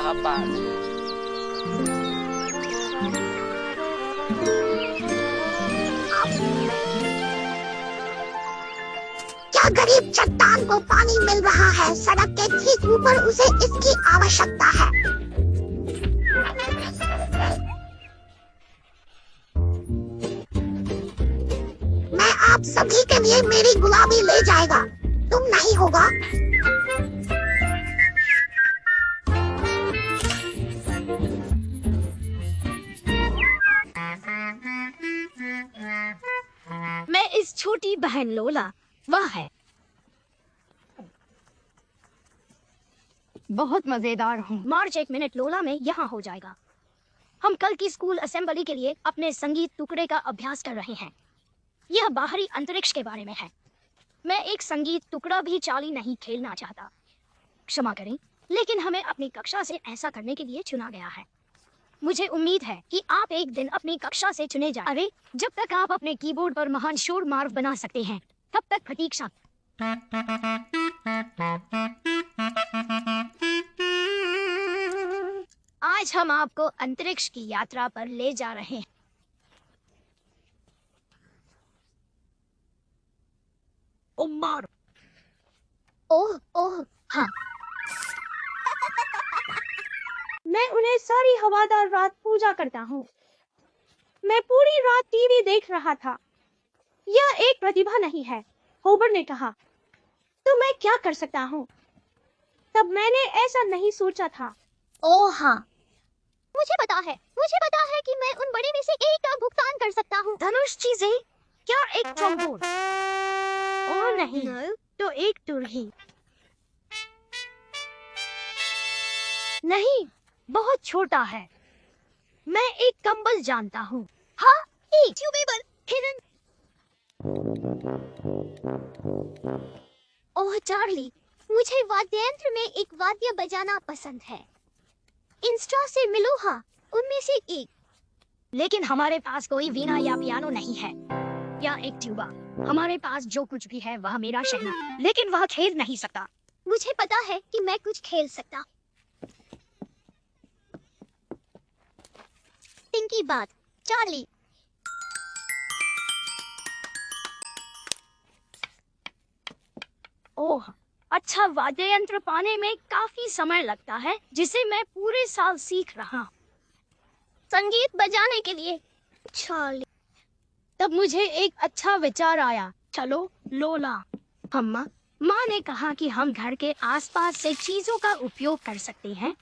Allahabad. क्या गरीब चट्टान को पानी मिल रहा है सड़क के ठीक ऊपर, उसे इसकी आवश्यकता है। मैं आप सभी के लिए मेरी गुलाबी ले जाएगा, तुम नहीं होगा। मैं इस छोटी बहन लोला, वह है। बहुत मजेदार हूँ। मार्च 1 मिनट लोला में यहाँ हो जाएगा। हम कल की स्कूल असेंबली के लिए अपने संगीत टुकड़े का अभ्यास कर रहे हैं। यह बाहरी अंतरिक्ष के बारे में है। मैं एक संगीत टुकड़ा भी चाली नहीं खेलना चाहता, क्षमा करें, लेकिन हमें अपनी कक्षा से ऐसा करने के लिए चुना गया है। मुझे उम्मीद है कि आप एक दिन अपनी कक्षा से चुने जाएं। अरे, जब तक आप अपने कीबोर्ड पर महान शोर मार्ग बना सकते हैं, तब तक प्रतीक्षा। आज हम आपको अंतरिक्ष की यात्रा पर ले जा रहे हैं। उम्र। ओह ओह हाँ। मैं उन्हें सारी हवादार रात पूजा करता हूँ। मैं पूरी रात टीवी देख रहा था। यह एक प्रतिभा नहीं है, होबर ने कहा। तो मैं क्या कर सकता हूँ? तब मैंने ऐसा नहीं सोचा था। ओह हाँ, मुझे पता है कि मैं उन बड़े में से एक का भुगतान कर सकता हूँ। धनुष चीजें, क्या एक ट्रम्बोन? ओह नहीं, तो एक तुरही। नहीं, बहुत छोटा है। मैं एक कंबल जानता हूँ। हाँ, एक ट्यूबेबल हिरन। ओह चार्ली, मुझे वाद्ययंत्र में एक वाद्य बजाना पसंद है। इंस्ट्रा से मिलो, हाँ, उनमें से एक। लेकिन हमारे पास कोई वीणा या पियानो नहीं है, या एक ट्यूबा। हमारे पास जो कुछ भी है वह मेरा शहना, लेकिन वह खेल नहीं सकता। मुझे पता है कि मैं कुछ खेल सकता। की बात, चार्ली। ओह, अच्छा वाद्ययंत्र पाने में काफी समय लगता है, जिसे मैं पूरे साल सीख रहा हूँ। संगीत बजाने के लिए, चार्ली। तब मुझे एक अच्छा विचार आया। चलो लोला। अम्मा, माँ ने कहा कि हम घर के आसपास से चीजों का उपयोग कर सकते हैं,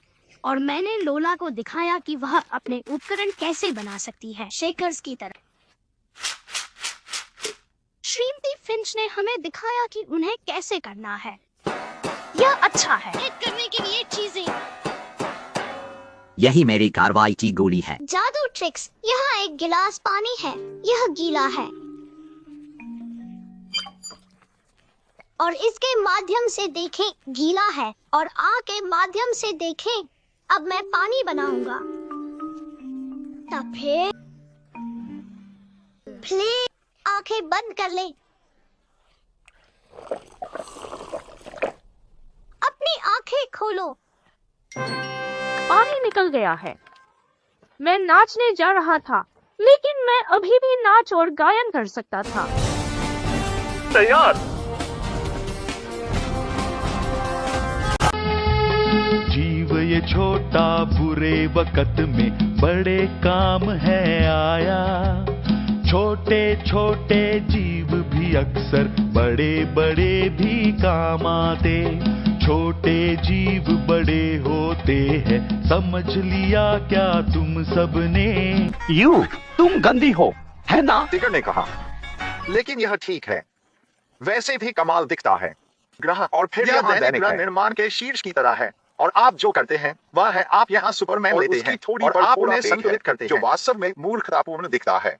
और मैंने लोला को दिखाया कि वह अपने उपकरण कैसे बना सकती है, शेकर्स की तरह। श्रीमती फिंच ने हमें दिखाया कि उन्हें कैसे करना है। यह अच्छा है। करने के लिए चीजें। यही मेरी कार्रवाई की गोली है। जादू ट्रिक्स। यहाँ एक गिलास पानी है, यह गीला है, और इसके माध्यम से देखें गीला है, और आ के माध्यम से देखें। अब मैं पानी बनाऊंगा। तब फिर प्ले, आंखें बंद कर ले। अपनी आंखें खोलो। पानी निकल गया है। मैं नाचने जा रहा था, लेकिन मैं अभी भी नाच और गायन कर सकता था। तैयार। जीव ये छोटा बुरे वक्त में बड़े काम है आया। छोटे छोटे जीव भी अक्सर बड़े बड़े भी काम आते। छोटे जीव बड़े होते हैं, समझ लिया क्या तुम सबने? तुम गंदी हो, है ना? टिगर ने कहा। लेकिन यह ठीक है, वैसे भी कमाल दिखता है। ग्रह और फिर यह दैनिक निर्माण के शीर्ष की तरह है, और आप जो करते हैं वह है आप यहाँ सुपरमैन लेते हैं और आप उन्हें संतुलित करते हैं, जो वास्तव में मूर्खतापूर्ण दिखता है।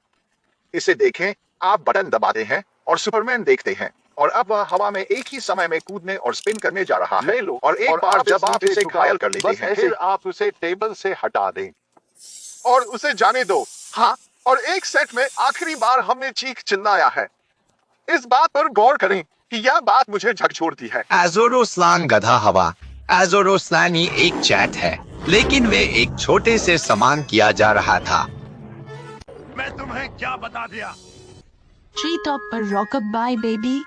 इसे देखें, आप बटन दबाते हैं और सुपरमैन देखते हैं, और अब वह हवा में एक ही समय में कूदने और स्पिन करने जा रहा है। और एक बार जब आप इसे घायल कर लेते हैं, फिर आप उसे टेबल से हटा दें और उसे जाने दो। हाँ, और एक सेट में आखिरी बार हमने चीख चिल्लाया है। इस बात पर गौर करें कि यह बात मुझे झकझोरती है। एज़ोरोस्लान गधा हवा। एज़ोरोस्लान ही एक चैट है। लेकिन वे एक छोटे से सामान किया जा रहा था। मैं तुम्हें क्या बता दिया? ट्री टॉप पर रॉकअप बाय बेबी।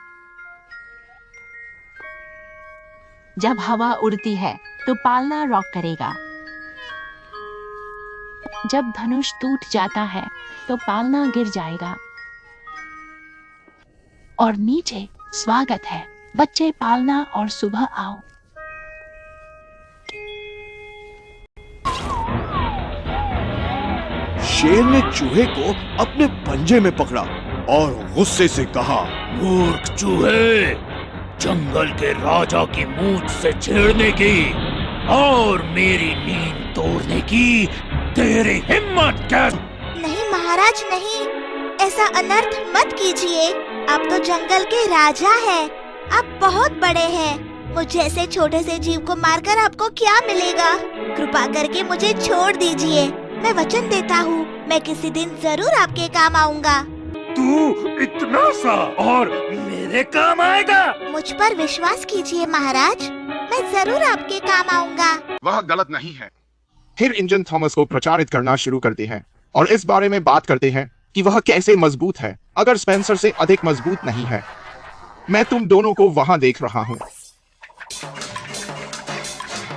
जब हवा उड़ती है तो पालना रॉक करेगा। जब धनुष टूट जाता है तो पालना गिर जाएगा। और नीचे स्वागत है बच्चे, पालना और सुबह आओ। शेर ने चूहे को अपने पंजे में पकड़ा और गुस्से से कहा, मूर्ख चूहे, जंगल के राजा की मूंछ से छेड़ने की और मेरी नींद तोड़ने की तेरी हिम्मत कैसे? नहीं महाराज नहीं, ऐसा अनर्थ मत कीजिए। आप तो जंगल के राजा हैं, आप बहुत बड़े हैं। मुझ जैसे छोटे से जीव को मारकर आपको क्या मिलेगा? कृपा करके मुझे छोड़ दीजिए। मैं वचन देता हूँ, मैं किसी दिन जरूर आपके काम आऊँगा। तू इतना सा और मेरे काम आएगा? मुझ पर विश्वास कीजिए महाराज, मैं जरूर आपके काम आऊँगा। वह गलत नहीं है। फिर इंजन थॉमस को प्रचारित करना शुरू करते हैं और इस बारे में बात करते हैं कि वह कैसे मजबूत है, अगर स्पेंसर से अधिक मजबूत नहीं है। मैं तुम दोनों को वहां देख रहा हूँ।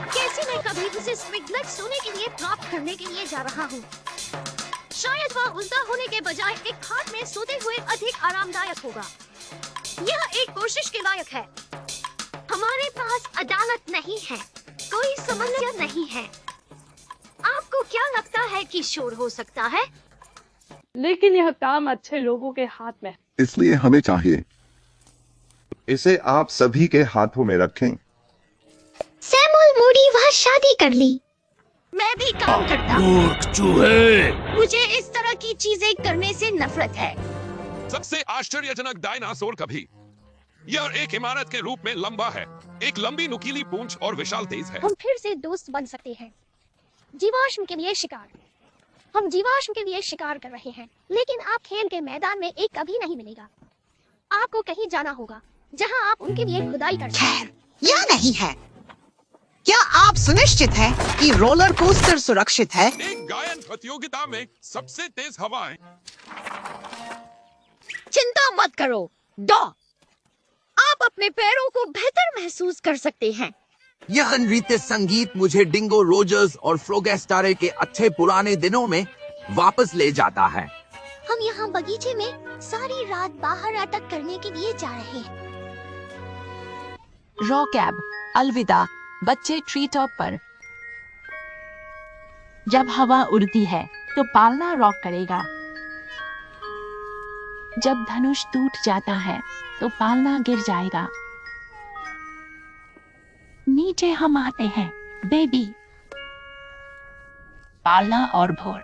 कैसे मैं कभी उसे स्विगलेट सोने के लिए प्राप्त करने के लिए जा रहा हूँ। शायद वह उल्टा होने के बजाय एक खाट में सोते हुए अधिक आरामदायक होगा। यह एक कोशिश के लायक है। हमारे पास अदालत नहीं है, कोई समन्वय नहीं है। आपको क्या लगता है कि शोर हो सकता है? लेकिन यह काम अच्छे लोगों के हाथ में है। इसलिए हमें चाहिए इसे आप सभी के हाथों में रखें। सैमुअल मूडी वह शादी कर ली। मैं भी काम करता हूँ। मूर्ख चूहे, मुझे इस तरह की चीजें करने से नफरत है। सबसे आश्चर्यजनक डायनासोर कभी। यह एक इमारत के रूप में लंबा है, एक लंबी नुकीली पूंछ और विशाल तेज है। हम फिर से दोस्त बन सकते हैं। जीवाश्म के लिए शिकार। हम जीवाश्म के लिए शिकार कर रहे हैं, लेकिन आप खेल के मैदान में एक कभी नहीं मिलेगा। आपको कहीं जाना होगा जहां आप उनके लिए खुदाई कर खैर, यह नहीं है। क्या आप सुनिश्चित हैं कि रोलर कोस्टर सुरक्षित है? एक गायन प्रतियोगिता में सबसे तेज हवाएं। चिंता मत करो डॉ, आप अपने पैरों को बेहतर महसूस कर सकते हैं। यह नृत्य संगीत मुझे डिंगो रोजर्स और फ्रोगेस्टारे के अच्छे पुराने दिनों में वापस ले जाता है। हम यहाँ बगीचे में सारी रात बाहर नाटक करने के लिए जा रहे हैं। रॉकैब, अलविदा बच्चे, ट्री टॉप पर। जब हवा उड़ती है तो पालना रॉक करेगा। जब धनुष टूट जाता है तो पालना गिर जाएगा। नीचे हम आते हैं बेबी, पालना और भोर।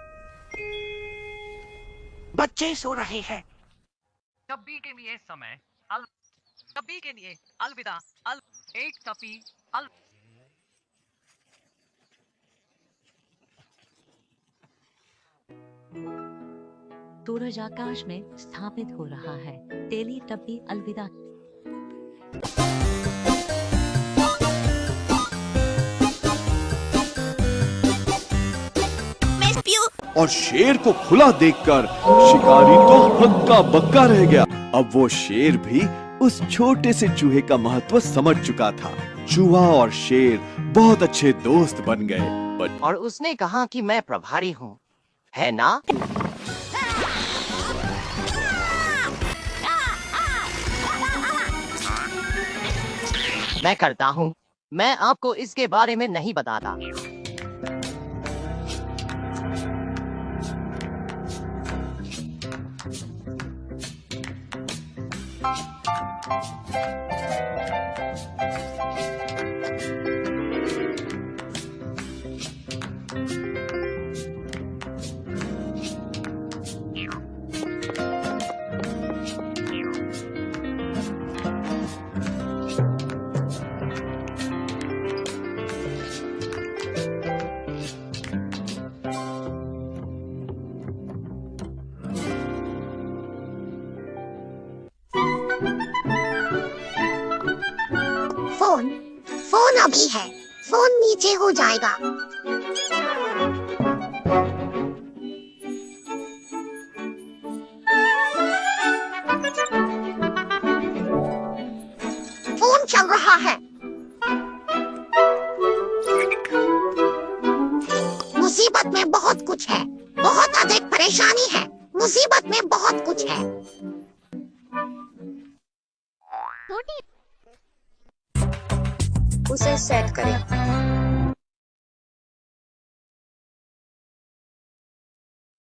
बच्चे सो रहे हैं। कभी के लिए समय कभी के लिए अलविदा। एक कपी सूरज आकाश में स्थापित हो रहा है। टेली टप्पी अलविदा। और शेर को खुला देखकर शिकारी तो हक्का बक्का रह गया। अब वो शेर भी उस छोटे से चूहे का महत्व समझ चुका था। चूहा और शेर बहुत अच्छे दोस्त बन गए। और उसने कहा कि मैं प्रभारी हूँ, है ना? मैं करता हूँ। मैं आपको इसके बारे में नहीं बताता। फोन अभी है। फोन नीचे हो जाएगा। फोन चल रहा है। मुसीबत में बहुत कुछ है, बहुत अधिक परेशानी है। मुसीबत में बहुत कुछ है। उसे सेट करें।